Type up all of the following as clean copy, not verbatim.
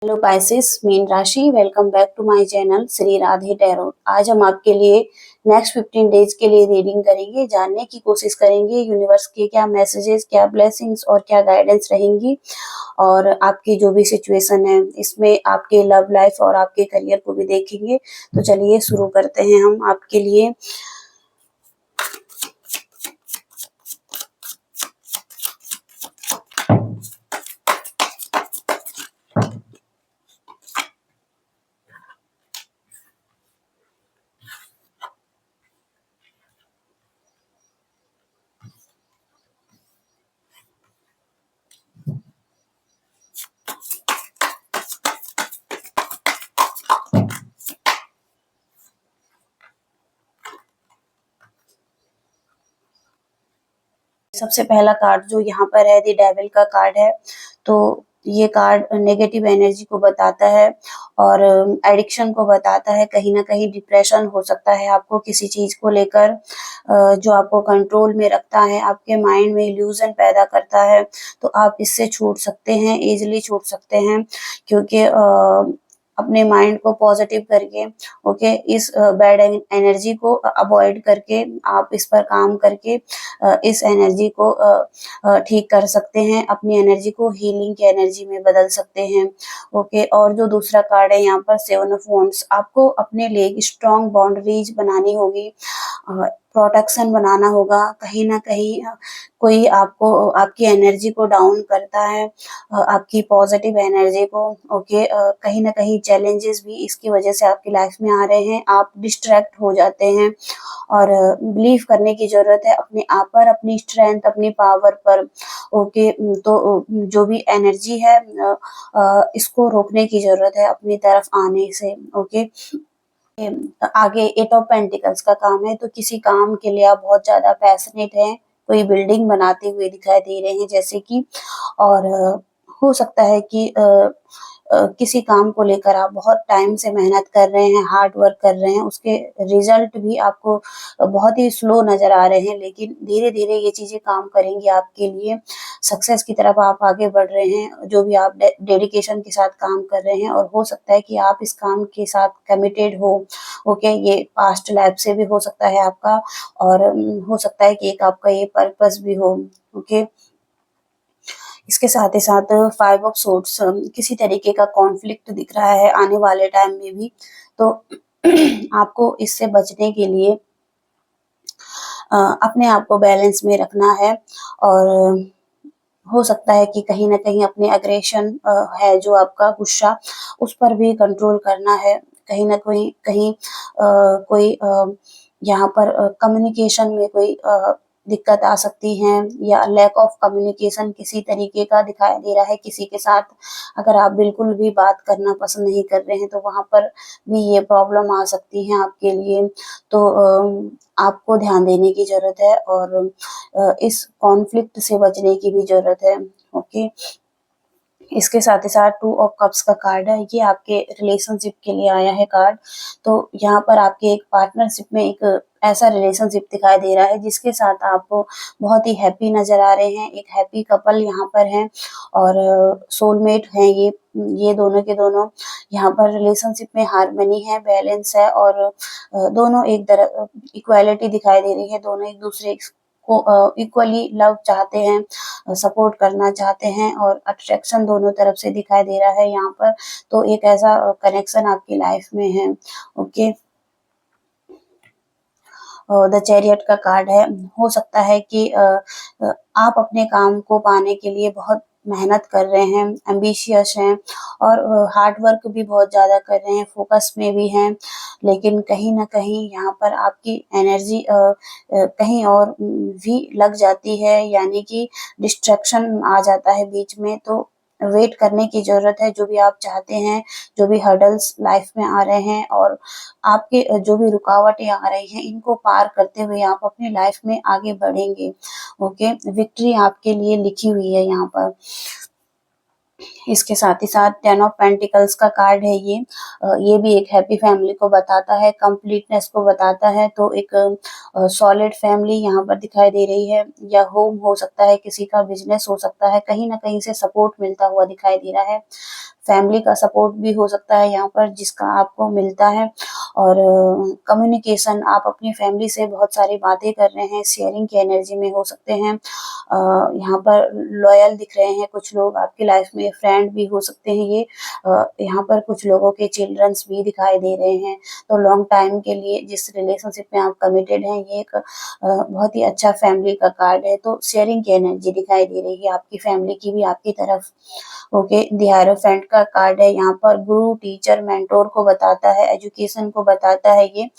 Hello Pisces, मीन राशि। Welcome back to my channel Shri Radhe tarot. आज हम आपके लिए नेक्स्ट 15 डेज के लिए रीडिंग करेंगे, जानने की कोशिश करेंगे यूनिवर्स के क्या मैसेजेस, क्या ब्लेसिंग्स और क्या गाइडेंस रहेंगी, और आपकी जो भी सिचुएशन है इसमें आपके लव लाइफ और आपके करियर को भी देखेंगे। तो चलिए शुरू करते हैं हम आपके लिए। सबसे पहला कार्ड जो यहाँ पर है, द डेविल का कार्ड है। तो ये कार्ड नेगेटिव एनर्जी को बताता है और एडिक्शन को बताता है। कहीं ना कहीं डिप्रेशन हो सकता है आपको किसी चीज को लेकर, जो आपको कंट्रोल में रखता है, आपके माइंड में इल्यूजन पैदा करता है। तो आप इससे छूट सकते हैं, इजिली छूट सकते हैं, क्योंकि अपने माइंड को पॉजिटिव करके, ओके, इस बैड एनर्जी को अवॉइड करके, आप इस पर काम करके इस एनर्जी को ठीक कर सकते हैं, अपनी एनर्जी को हीलिंग की एनर्जी में बदल सकते हैं। ओके, और जो दूसरा कार्ड है यहाँ पर, 7 ऑफ वांड्स। आपको अपने लिए एक स्ट्रॉन्ग बाउंड्रीज बनानी होगी, प्रोटेक्शन बनाना होगा। कहीं ना कहीं कोई आपको आपकी एनर्जी को डाउन करता है, आपकी पॉजिटिव एनर्जी को। ओके, कहीं ना कहीं चैलेंजेस भी इसकी वजह से आपकी लाइफ में आ रहे हैं, आप डिस्ट्रैक्ट हो जाते हैं। और बिलीव करने की जरूरत है अपने आप पर, अपनी स्ट्रेंथ, अपनी पावर पर। ओके, तो जो भी एनर्जी है इसको रोकने की जरूरत है अपनी तरफ आने से। ओके, आगे 8 ऑफ पेंटिकल्स का काम है। तो किसी काम के लिए आप बहुत ज्यादा पैशनेट हैं, कोई बिल्डिंग बनाते हुए दिखाई दे रहे हैं जैसे कि, और हो सकता है कि किसी काम को लेकर आप बहुत टाइम से मेहनत कर रहे हैं, हार्ड वर्क कर रहे हैं, उसके रिजल्ट भी आपको बहुत ही स्लो नजर आ रहे हैं, लेकिन धीरे धीरे ये चीजें काम करेंगी आपके लिए। सक्सेस की तरफ आप आगे बढ़ रहे हैं, जो भी आप डेडिकेशन के साथ काम कर रहे हैं, और हो सकता है कि आप इस काम के साथ कमिटेड हो। ओके, ये पास्ट लाइफ से भी हो सकता है आपका, और हो सकता है कि एक आपका ये पर्पस भी हो। ओके, इसके साथ ही साथ 5 ऑफ सोर्ड्स, किसी तरीके का कॉन्फ्लिक्ट दिख रहा है आने वाले टाइम में भी। तो आपको इससे बचने के लिए अपने आप को बैलेंस में रखना है, और हो सकता है कि कहीं ना कहीं अपने अग्रेशन है जो आपका गुस्सा, उस पर भी कंट्रोल करना है। कहीं ना कहीं कोई यहाँ पर कम्युनिकेशन में कोई दिक्कत आ सकती है, या लैक ऑफ कम्युनिकेशन किसी तरीके का दिखाई दे रहा है किसी के साथ। अगर आप बिल्कुल भी बात करना पसंद नहीं कर रहे हैं तो वहां पर भी ये प्रॉब्लम आ सकती है आपके लिए। तो आपको ध्यान देने की जरूरत है, और इस कॉन्फ्लिक्ट से बचने की भी जरूरत है। ओके, इसके साथ ही साथ 2 ऑफ कप्स का कार्ड है, ये आपके रिलेशनशिप के लिए आया है कार्ड। तो यहाँ पर आपके एक पार्टनरशिप में एक ऐसा रिलेशनशिप दिखाई दे रहा है जिसके साथ आप बहुत ही हैप्पी नजर आ रहे हैं, एक हैप्पी कपल यहाँ पर है, और सोलमेट हैं ये दोनों के दोनों। यहाँ पर रिलेशनशिप में हार्मनी है, बैलेंस है, और दोनों एक तरह इक्वालिटी दिखाई दे रही है, दोनों एक दूसरे को इक्वली लव चाहते हैं, सपोर्ट करना चाहते हैं, और अट्रैक्शन दोनों तरफ से दिखाई दे रहा है यहाँ पर। तो एक ऐसा कनेक्शन आपकी लाइफ में है। ओके, द चैरियट का कार्ड है। हो सकता है कि आप अपने काम को पाने के लिए बहुत मेहनत कर रहे हैं, एम्बिशियस हैं, और हार्ड वर्क भी बहुत ज्यादा कर रहे हैं, फोकस में भी हैं, लेकिन कहीं ना कहीं यहाँ पर आपकी एनर्जी कहीं और भी लग जाती है, यानी कि डिस्ट्रैक्शन आ जाता है बीच में। तो वेट करने की जरूरत है, जो भी आप चाहते हैं, जो भी हर्डल्स लाइफ में आ रहे हैं, और आपके जो भी रुकावटें आ रही हैं, इनको पार करते हुए आप अपनी लाइफ में आगे बढ़ेंगे। ओके, विक्ट्री आपके लिए लिखी हुई है यहाँ पर। इसके साथ ही साथ 10 ऑफ पेंटिकल्स का कार्ड है ये भी एक हैप्पी फैमिली को बताता है, कंप्लीटनेस को बताता है। तो एक सॉलिड फैमिली यहाँ पर दिखाई दे रही है, या होम हो सकता है, किसी का बिजनेस हो सकता है, कहीं ना कहीं से सपोर्ट मिलता हुआ दिखाई दे रहा है। फैमिली का सपोर्ट भी हो सकता है यहाँ पर, जिसका आपको मिलता है। और कम्युनिकेशन, आप अपनी फैमिली से बहुत सारी बातें कर रहे हैं, शेयरिंग की एनर्जी में हो सकते हैं। यहाँ पर लॉयल दिख रहे हैं कुछ लोग आपकी लाइफ में, फ्रेंड भी हो सकते हैं ये। यहाँ पर कुछ लोगों के चिल्ड्रंस भी दिखाई दे रहे हैं। तो लॉन्ग टाइम के लिए जिस रिलेशनशिप में आप कमिटेड हैं, ये एक बहुत ही अच्छा फैमिली का कार्ड है। तो शेयरिंग की एनर्जी दिखाई दे रही है आपकी फैमिली की भी आपकी तरफ। ओके, द हायरोफेंट का कार्ड है यहाँ पर, गुरु, टीचर, मेंटोर को बताता है, एजुकेशन को बताता है ये।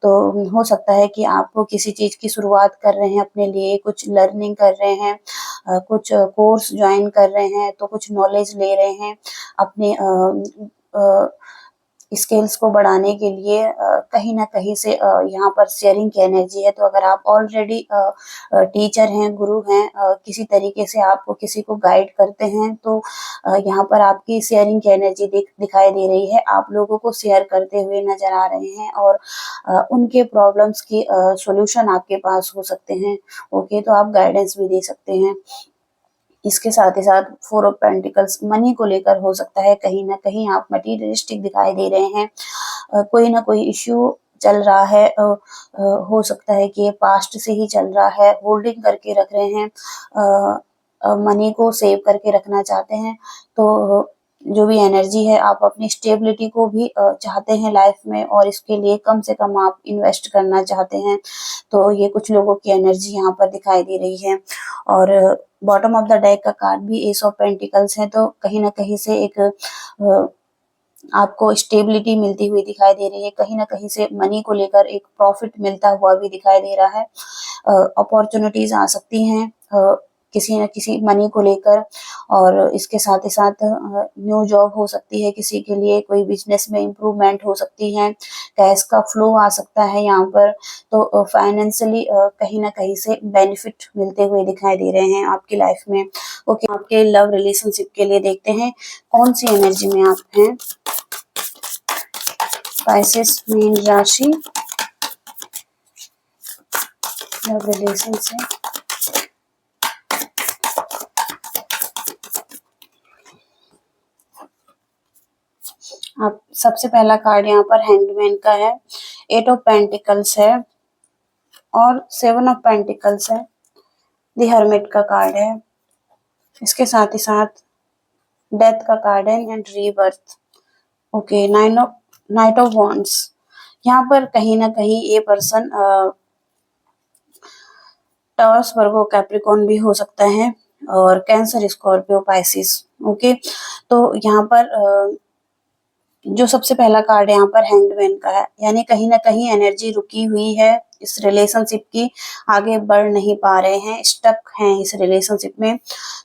तो हो सकता है कि आप किसी चीज की शुरुआत कर रहे हैं अपने लिए, कुछ लर्निंग कर रहे हैं, कुछ कोर्स ज्वाइन कर रहे हैं, तो कुछ नॉलेज ले रहे हैं अपने स्किल्स को बढ़ाने के लिए। कहीं ना कहीं से यहाँ पर शेयरिंग की एनर्जी है। तो अगर आप ऑलरेडी टीचर हैं, गुरु हैं, किसी तरीके से आप किसी को गाइड करते हैं, तो यहाँ पर आपकी शेयरिंग की एनर्जी दिखाई दे रही है। आप लोगों को शेयर करते हुए नजर आ रहे हैं, और उनके प्रॉब्लम्स की सॉल्यूशन आपके पास हो सकते हैं। ओके, तो आप गाइडेंस भी दे सकते हैं। इसके साथ ही साथ 4 ऑफ पेंटिकल्स मनी को लेकर हो सकता है, कहीं ना कहीं आप मटीरियलिस्टिक दिखाई दे रहे हैं। कोई ना कोई इश्यू चल रहा है, हो सकता है कि ये पास्ट से ही चल रहा है, होल्डिंग करके रख रहे हैं, मनी को सेव करके रखना चाहते हैं। तो जो भी एनर्जी है, आप अपनी स्टेबिलिटी को भी चाहते हैं लाइफ में, और इसके लिए कम से कम आप इन्वेस्ट करना चाहते हैं। तो ये कुछ लोगों की एनर्जी यहाँ पर दिखाई दे रही है। और बॉटम ऑफ द डेक का कार्ड भी एस ऑफ पेंटिकल्स है। तो कहीं ना कहीं से एक आपको स्टेबिलिटी मिलती हुई दिखाई दे रही है, कहीं ना कहीं से मनी को लेकर एक प्रॉफिट मिलता हुआ भी दिखाई दे रहा है। अपॉर्चुनिटीज आ सकती हैं किसी न किसी मनी को लेकर। और इसके साथ ही साथ न्यू जॉब हो सकती है किसी के लिए, कोई बिजनेस में इम्प्रूवमेंट हो सकती है, कैश का फ्लो आ सकता है यहाँ पर। तो फाइनेंशियली कहीं ना कहीं से बेनिफिट मिलते हुए दिखाई दे रहे हैं आपकी लाइफ में। ओके, आपके लव रिलेशनशिप के लिए देखते हैं कौन सी एनर्जी में आप हैं। स्पाइसेस, मीन राशि, लव रिलेशनशिप। आप सबसे पहला कार्ड यहाँ पर हैंगमैन का है, 8 ऑफ पेंटिकल्स है, और 7 ऑफ पेंटिकल्स है, द हर्मिट का कार्ड है। इसके साथ ही साथ डेथ का कार्ड है and rebirth. Okay, night of wands. यहाँ पर कहीं ना कहीं ये पर्सन टॉरस, वर्गो, कैप्रिकॉर्न भी हो सकता है, और कैंसर, स्कॉर्पियो, पाइसिस। ओके, तो यहाँ पर जो सबसे पहला कार्ड यहाँ पर हैंगमैन का है, यानी कहीं ना कहीं एनर्जी रुकी हुई है इस रिलेशनशिप की, आगे बढ़ नहीं पा रहे हैं, स्टक हैं इस रिलेशनशिप में।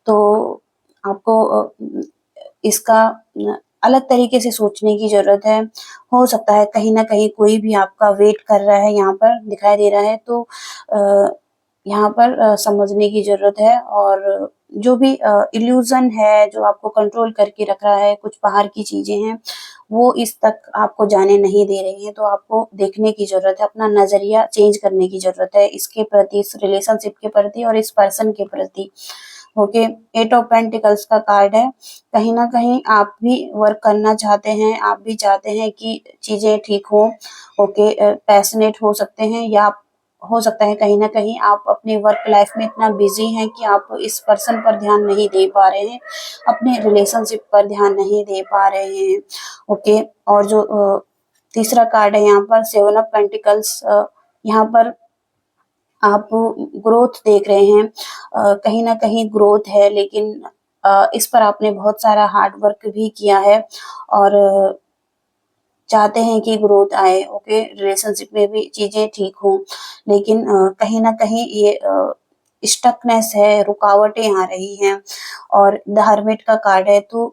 तो आपको इसका अलग तरीके से सोचने की जरूरत है। हो सकता है कहीं ना कहीं कोई भी आपका वेट कर रहा है, यहाँ पर दिखाई दे रहा है। तो यहाँ पर समझने की जरूरत है। और जो भी इल्यूजन है जो आपको कंट्रोल करके रख रहा है, कुछ बाहर की चीजें हैं, वो इस तक आपको जाने नहीं दे रही है। तो आपको देखने की जरूरत है, अपना नजरिया चेंज करने की जरूरत है इसके प्रति, इस रिलेशनशिप के प्रति और इस पर्सन के प्रति। ओके, 8 ऑफ पेंटिकल्स का कार्ड है। कहीं ना कहीं आप भी वर्क करना चाहते हैं, आप भी चाहते हैं कि चीजें ठीक हो। ओके, पैशनेट हो सकते हैं, या हो सकता है कहीं ना कहीं आप अपने वर्क लाइफ में इतना बिजी हैं कि आप इस पर्सन पर ध्यान नहीं दे पा रहे हैं, अपने रिलेशनशिप पर ध्यान नहीं दे पा रहे हैं। ओके, और जो तीसरा कार्ड है यहाँ पर 7 ऑफ पेंटिकल्स, यहाँ पर आप ग्रोथ देख रहे हैं, कहीं ना कहीं ग्रोथ है, लेकिन इस पर आपने बहुत सारा हार्ड वर्क भी किया है, और चाहते हैं कि ग्रोथ आए। ओके, रिलेशनशिप में भी चीजें ठीक हों, लेकिन कहीं ना कहीं ये स्टकनेस है, रुकावटें आ रही हैं। और द हर्मिट का कार्ड है। तो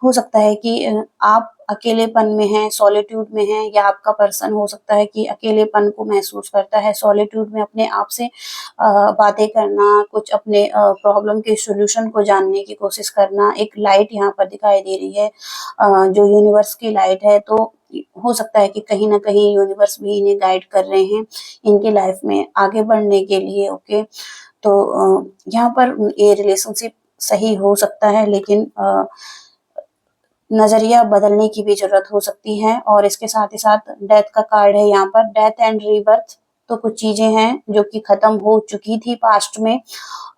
हो सकता है कि आप अकेलेपन में हैं, सॉलिट्यूड में हैं, या आपका पर्सन हो सकता है कि अकेलेपन को महसूस करता है, सॉलिट्यूड में अपने आप से बातें करना, कुछ अपने प्रॉब्लम के सॉल्यूशन को जानने की कोशिश करना। एक लाइट यहाँ पर दिखाई दे रही है, जो यूनिवर्स की लाइट है। तो हो सकता है कि कहीं न कहीं यूनिवर्स भी इन्हें गाइड कर रहे हैं, इनकी लाइफ में आगे बढ़ने के लिए। ओके, तो यहाँ पर ये रिलेशनशिप सही हो सकता है, लेकिन नज़रिया बदलने की भी ज़रूरत हो सकती है। और इसके साथ ही साथ डेथ का कार्ड है यहाँ पर, डेथ एंड रीबर्थ। तो कुछ चीज़ें हैं जो कि खत्म हो चुकी थी पास्ट में,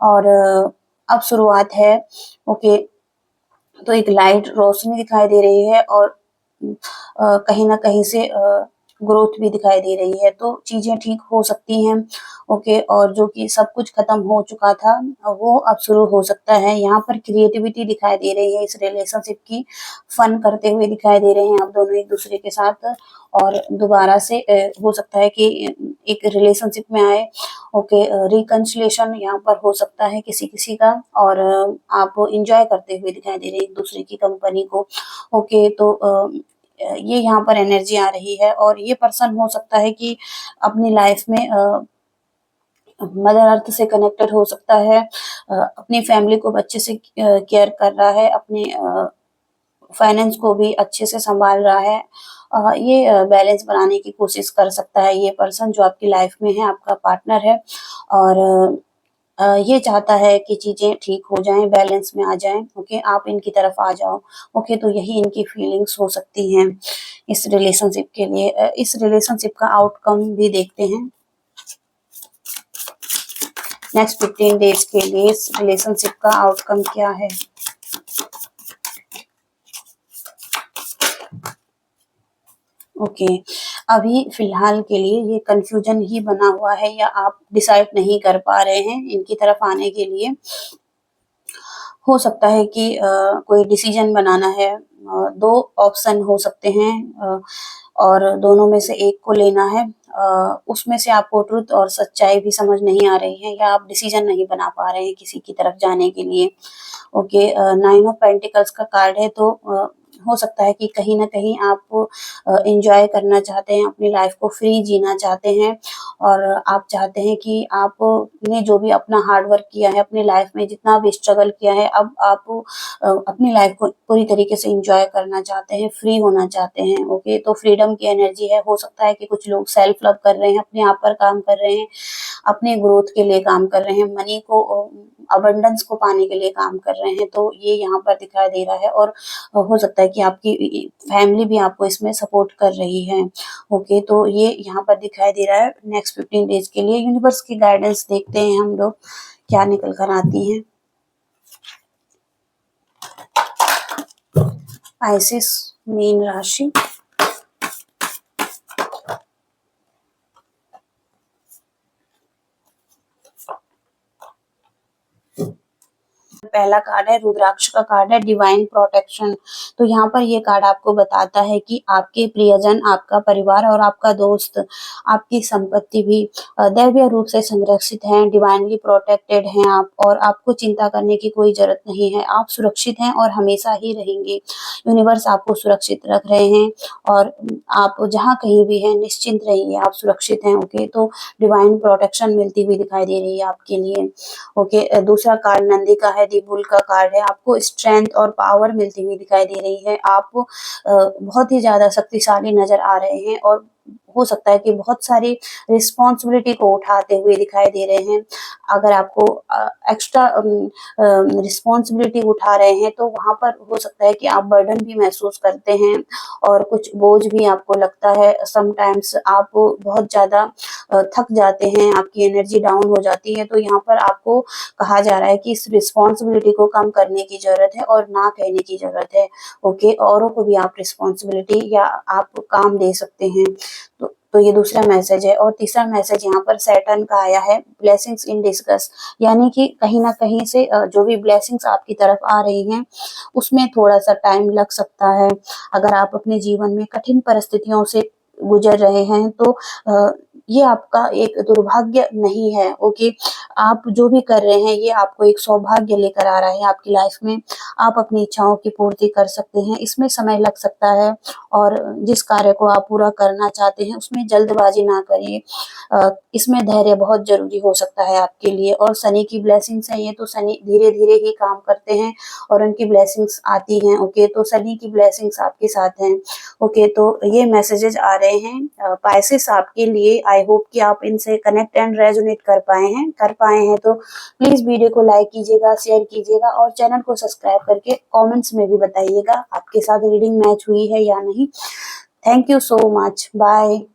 और अब शुरुआत है। ओके, तो एक लाइट रोशनी दिखाई दे रही है, और कहीं न कहीं से ग्रोथ भी दिखाई दे रही है, तो चीज़ें ठीक हो सकती हैं। ओके, और जो कि सब कुछ खत्म हो चुका था, वो अब शुरू हो सकता है। यहाँ पर क्रिएटिविटी दिखाई दे रही है इस रिलेशनशिप की, फन करते हुए दिखाई दे रहे हैं आप दोनों एक-दूसरे के साथ, और दोबारा से हो सकता है कि एक रिलेशनशिप में आए। ओके, रिकन्सिलिएशन यहाँ पर हो सकता है किसी-किसी का, और आप एन्जॉय करते हुए दिखाई दे रहे हैं एक-दूसरे की कंपनी को। ओके, तो ये यहाँ पर एनर्जी आ रही है, और ये पर्सन हो सकता है कि अपनी लाइफ में मदर अर्थ से कनेक्टेड हो सकता है, अपनी फैमिली को अच्छे से केयर कर रहा है, अपने फाइनेंस को भी अच्छे से संभाल रहा है। ये बैलेंस बनाने की कोशिश कर सकता है ये पर्सन जो आपकी लाइफ में है, आपका पार्टनर है, और ये चाहता है कि चीज़ें ठीक हो जाएँ, बैलेंस में आ जाएँ। ओके, आप इनकी तरफ आ जाओ। ओके, तो यही इनकी फीलिंग्स हो सकती हैं इस रिलेशनशिप के लिए। इस रिलेशनशिप का आउटकम भी देखते हैं। नेक्स्ट 15 डेज़ के लिए इस रिलेशनशिप का आउटकम क्या है? ओके, अभी फ़िलहाल के लिए ये कन्फ्यूज़न ही बना हुआ है, या आप डिसाइड नहीं कर पा रहे हैं इनकी तरफ आने के लिए। हो सकता है कि कोई डिसीज़न बनाना है, 2 ऑप्शन हो सकते हैं, और दोनों में से एक को लेना है। उसमें से आपको ट्रुथ और सच्चाई भी समझ नहीं आ रही है, या आप डिसीज़न नहीं बना पा रहे हैं किसी की तरफ जाने के लिए। ओके, 9 ऑफ पेंटिकल्स का कार्ड है, तो हो सकता है कि कहीं न कहीं आप एन्जॉय करना चाहते हैं, अपनी लाइफ़ को फ्री जीना चाहते हैं, और आप चाहते हैं कि आपने जो भी अपना हार्ड वर्क किया है, अपनी लाइफ़ में जितना भी स्ट्रगल किया है, अब आप अपनी लाइफ़ को पूरी तरीके से एन्जॉय करना चाहते हैं, फ्री होना चाहते हैं। ओके, तो फ्रीडम की एनर्जी है। हो सकता है कि कुछ लोग सेल्फ लव कर रहे हैं, अपने आप पर काम कर रहे हैं, अपने ग्रोथ के लिए काम कर रहे हैं, मनी को अबंडेंस को पाने के लिए काम कर रहे हैं, तो ये यहाँ पर दिखाई दे रहा है। और हो सकता है कि आपकी फैमिली भी आपको इसमें सपोर्ट कर रही है। ओके, तो ये यहाँ पर दिखाई दे रहा है। नेक्स्ट 15 डेज़ के लिए यूनिवर्स की गाइडेंस देखते हैं हम लोग, क्या निकल कर आती हैं। पाइसेस मीन राशि, पहला कार्ड है रुद्राक्ष का कार्ड है, डिवाइन प्रोटेक्शन। तो यहाँ पर ये कार्ड आपको बताता है कि आपके प्रियजन, आपका परिवार और आपका दोस्त, आपकी संपत्ति भी दैवीय रूप से संरक्षित हैं, डिवाइनली प्रोटेक्टेड हैं आप, और आपको चिंता करने की कोई ज़रूरत नहीं है। आप सुरक्षित हैं और हमेशा ही रहेंगे। यूनिवर्स आपको सुरक्षित रख रहे हैं, और आप जहाँ कहीं भी हैं निश्चिंत रहिए, आप सुरक्षित हैं। ओके, तो डिवाइन प्रोटेक्शन मिलती हुई दिखाई दे रही है आपके लिए। ओके, दूसरा कार्ड नंदी का है, बुल का कार्ड है। आपको स्ट्रेंथ और पावर मिलती हुई दिखाई दे रही है। आप बहुत ही ज़्यादा शक्तिशाली नज़र आ रहे हैं, और हो सकता है कि बहुत सारी रिस्पॉन्सिबिलिटी को उठाते हुए दिखाई दे रहे हैं। अगर आपको एक्स्ट्रा रिस्पॉन्सिबिलिटी उठा रहे हैं, तो वहाँ पर हो सकता है कि आप बर्डन भी महसूस करते हैं, और कुछ बोझ भी आपको लगता है। समटाइम्स आप बहुत ज़्यादा थक जाते हैं, आपकी एनर्जी डाउन हो जाती है। तो यहाँ पर आपको कहा जा रहा है कि इस रिस्पॉन्सिबिलिटी को कम करने की ज़रूरत है, और ना कहने की ज़रूरत है। ओके, औरों को भी आप रिस्पॉन्सिबिलिटी या आप काम दे सकते हैं। तो ये दूसरा मैसेज है। और तीसरा मैसेज यहाँ पर सैटर्न का आया है, ब्लेसिंग्स इन डिस्कस, यानी कि कहीं न कहीं से जो भी ब्लेसिंग्स आपकी तरफ आ रही हैं, उसमें थोड़ा-सा टाइम लग सकता है। अगर आप अपने जीवन में कठिन परिस्थितियों से गुज़र रहे हैं, तो ये आपका एक दुर्भाग्य नहीं है। ओके, आप जो भी कर रहे हैं ये आपको एक सौभाग्य लेकर आ रहा है आपकी लाइफ में। आप अपनी इच्छाओं की पूर्ति कर सकते हैं। इसमें समय लग सकता है और जिस कार्य को आप पूरा करना चाहते हैं उसमें जल्दबाजी ना करिए। इसमें धैर्य बहुत ज़रूरी हो सकता है आपके लिए। और शनि की ब्लेसिंग्स है ये, तो शनि धीरे-धीरे ही काम करते हैं और उनकी ब्लेसिंग्स आती हैं। ओके, तो शनि की ब्लेसिंग्स आपके साथ हैं। ओके, तो ये मैसेजेस आ रहे हैं पाइसेस आपके लिए। आई होप कि आप इनसे कनेक्ट एंड रेजोनेट कर पाए हैं। तो प्लीज वीडियो को लाइक कीजिएगा, शेयर कीजिएगा और चैनल को सब्सक्राइब करके कमेंट्स में भी बताइएगा आपके साथ रीडिंग मैच हुई है या नहीं। Thank you so much. Bye.